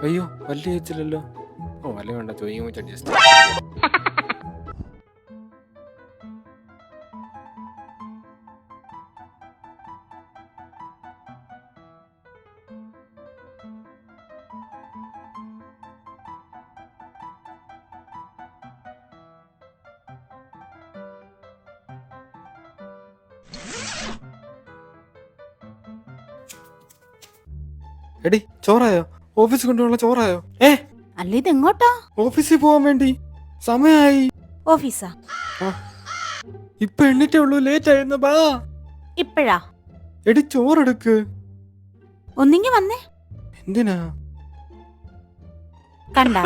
അയ്യോ വല്ല ചേച്ചില്ലല്ലോ. ഓ വല്ല വേണ്ട, ചോദിക്കുമ്പോ അഡ്ജസ്റ്റ്. എടി ചോറായോ? ഓഫീസിൽ കൊണ്ടുള്ള ചോറായോ? അല്ല ഇത് എങ്ങോട്ടാ? ഓഫീസിൽ പോവാൻ വേണ്ടി സമയായി. ഓഫീസാ? ഇപ്പൊ എണ്ണിട്ടേ ഉള്ളൂ, ലേറ്റ് ആയിരുന്നു. ബാ ഇപ്പഴാ? എടി ചോറെടുക്ക്. ഒന്നിങ്ങി വന്നേ. എന്തിനാ? കണ്ട